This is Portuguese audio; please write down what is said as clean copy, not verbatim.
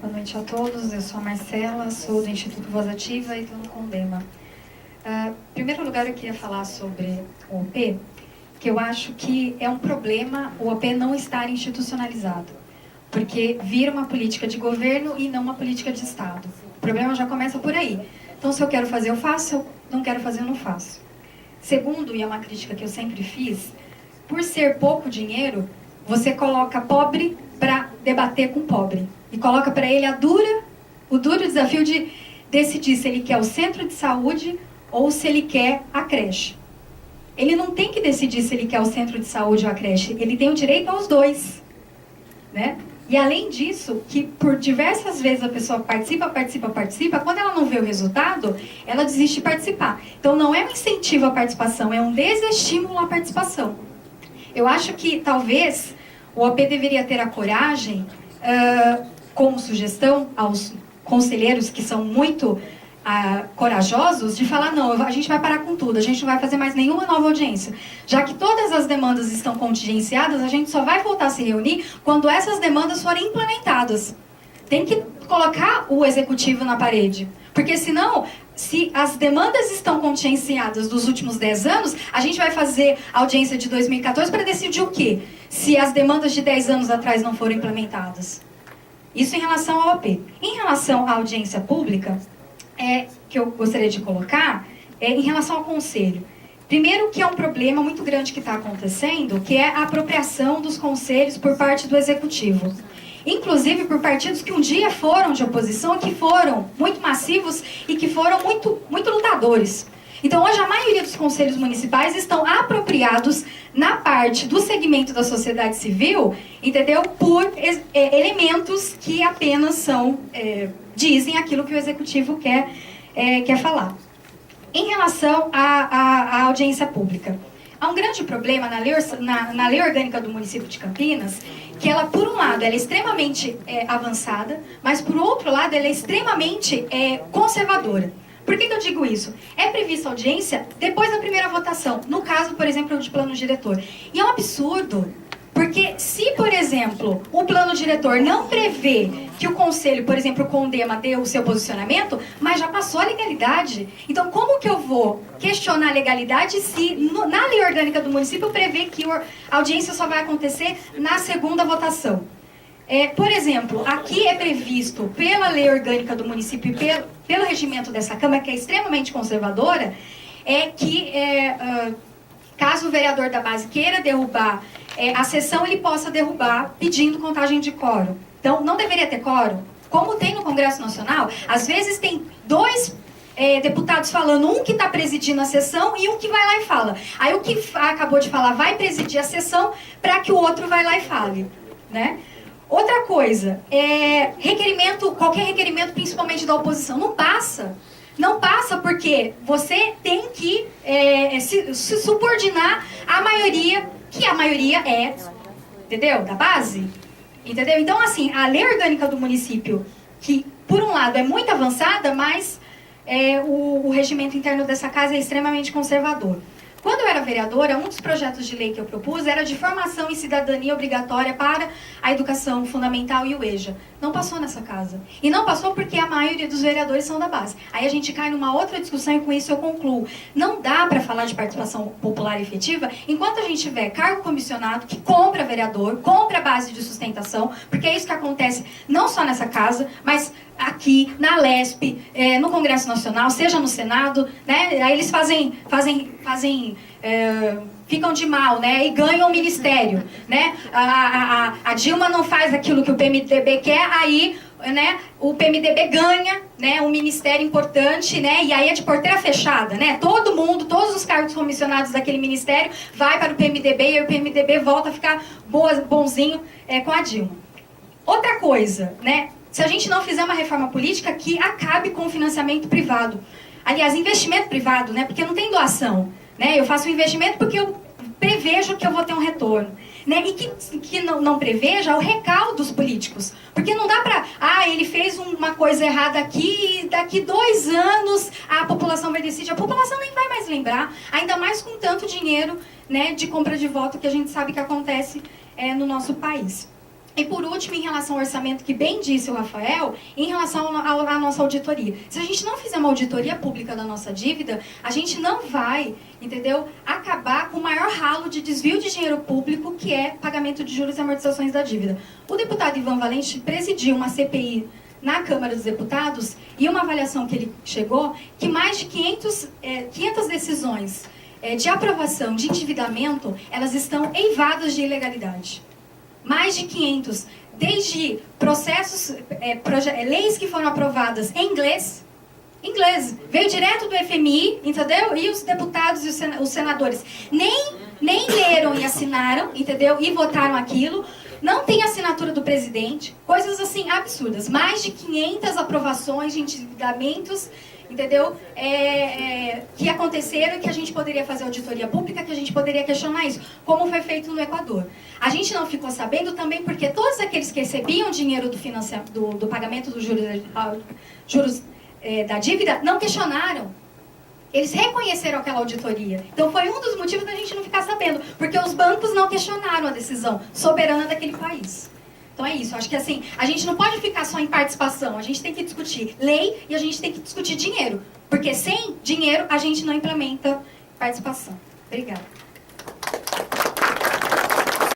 Boa noite a todos, eu sou a Marcela, sou do Instituto Voz Ativa e estou no Condema. Em primeiro lugar, eu queria falar sobre o OP, que eu acho que é um problema o OP não estar institucionalizado, porque vira uma política de governo e não uma política de Estado. O problema já começa por aí. Então, se eu quero fazer, eu faço, se eu não quero fazer, eu não faço. Segundo, e é uma crítica que eu sempre fiz, por ser pouco dinheiro, você coloca pobre para debater com pobre. E coloca para ele o duro desafio de decidir se ele quer o centro de saúde ou se ele quer a creche. Ele não tem que decidir se ele quer o centro de saúde ou a creche, ele tem o direito aos dois, né? E além disso, que por diversas vezes a pessoa participa, quando ela não vê o resultado, ela desiste de participar. Então não é um incentivo à participação, é um desestímulo à participação. Eu acho que talvez o OP deveria ter a coragem, como sugestão aos conselheiros que são muito corajosos, de falar, não, a gente vai parar com tudo, a gente não vai fazer mais nenhuma nova audiência. Já que todas as demandas estão contingenciadas, a gente só vai voltar a se reunir quando essas demandas forem implementadas. Tem que colocar o executivo na parede. Porque senão, se as demandas estão contingenciadas dos últimos 10 anos, a gente vai fazer audiência de 2014 para decidir o quê? Se as demandas de 10 anos atrás não foram implementadas. Isso em relação ao OP. Em relação à audiência pública, que eu gostaria de colocar, em relação ao conselho. Primeiro que é um problema muito grande que está acontecendo, que é a apropriação dos conselhos por parte do executivo. Inclusive por partidos que um dia foram de oposição, que foram muito massivos e que foram muito lutadores. Então hoje a maioria dos conselhos municipais estão apropriados na parte do segmento da sociedade civil, entendeu? Por elementos que apenas dizem aquilo que o executivo quer falar. Em relação à audiência pública, há um grande problema na lei orgânica do município de Campinas, que ela, por um lado, ela é extremamente avançada, mas, por outro lado, ela é extremamente conservadora. Por que eu digo isso? É prevista audiência depois da primeira votação, no caso, por exemplo, de plano diretor. E é um absurdo, porque se, por exemplo, o plano diretor não prevê que o conselho, por exemplo, o Condema dê o seu posicionamento, mas já passou a legalidade. Então, como que eu vou questionar a legalidade se na lei orgânica do município prevê que a audiência só vai acontecer na segunda votação? Por exemplo, aqui é previsto pela lei orgânica do município e pelo regimento dessa Câmara, que é extremamente conservadora, que caso o vereador da base queira derrubar a sessão, ele possa derrubar pedindo contagem de quórum. Então, não deveria ter quórum. Como tem no Congresso Nacional, às vezes tem dois deputados falando, um que está presidindo a sessão e um que vai lá e fala. Aí o que acabou de falar vai presidir a sessão para que o outro vai lá e fale, né? Outra coisa, qualquer requerimento, principalmente da oposição, não passa. Não passa porque você tem que se subordinar à maioria, que a maioria entendeu? Da base. Entendeu? Então, assim, a lei orgânica do município, que, por um lado, é muito avançada, mas o regimento interno dessa casa é extremamente conservador. Quando eu era vereadora, um dos projetos de lei que eu propus era de formação em cidadania obrigatória para a educação fundamental e o EJA. Não passou nessa casa. E não passou porque a maioria dos vereadores são da base. Aí a gente cai numa outra discussão e com isso eu concluo. Não dá para falar de participação popular efetiva enquanto a gente tiver cargo comissionado que compra vereador, compra base de sustentação, porque é isso que acontece não só nessa casa, mas aqui, na Lesp, no Congresso Nacional, seja no Senado, né? Aí eles ficam de mal, né? E ganham o ministério, né? A Dilma não faz aquilo que o PMDB quer, aí, né, o PMDB ganha, né, um ministério importante, né? E aí é de porteira fechada, né? Todo mundo, todos os cargos comissionados daquele ministério vai para o PMDB e aí o PMDB volta a ficar bonzinho com a Dilma. Outra coisa, né? Se a gente não fizer uma reforma política que acabe com o financiamento privado. Aliás, investimento privado, né? Porque não tem doação, né? Eu faço um investimento porque eu prevejo que eu vou ter um retorno, né? E que não preveja o recalque dos políticos. Porque não dá pra... ele fez uma coisa errada aqui e daqui 2 anos a população vai decidir. A população nem vai mais lembrar, ainda mais com tanto dinheiro, né, de compra de voto que a gente sabe que acontece no nosso país. E por último, em relação ao orçamento, que bem disse o Rafael, em relação à nossa auditoria. Se a gente não fizer uma auditoria pública da nossa dívida, a gente não vai, entendeu, acabar com o maior ralo de desvio de dinheiro público, que é pagamento de juros e amortizações da dívida. O deputado Ivan Valente presidiu uma CPI na Câmara dos Deputados e uma avaliação que ele chegou, que mais de 500 decisões de aprovação de endividamento, elas estão eivadas de ilegalidade. Mais de 500, desde processos, leis que foram aprovadas em inglês, veio direto do FMI, entendeu? E os deputados e os senadores nem leram e assinaram, entendeu? E votaram aquilo. Não tem assinatura do presidente, coisas assim absurdas. Mais de 500 aprovações de endividamentos, entendeu? Que aconteceram e que a gente poderia fazer auditoria pública, que a gente poderia questionar isso, como foi feito no Equador. A gente não ficou sabendo também porque todos aqueles que recebiam dinheiro do pagamento dos juros da dívida não questionaram. Eles reconheceram aquela auditoria. Então foi um dos motivos da gente não ficar sabendo, porque os bancos não questionaram a decisão soberana daquele país. Então é isso, acho que assim, a gente não pode ficar só em participação, a gente tem que discutir lei e a gente tem que discutir dinheiro, porque sem dinheiro a gente não implementa participação. Obrigada.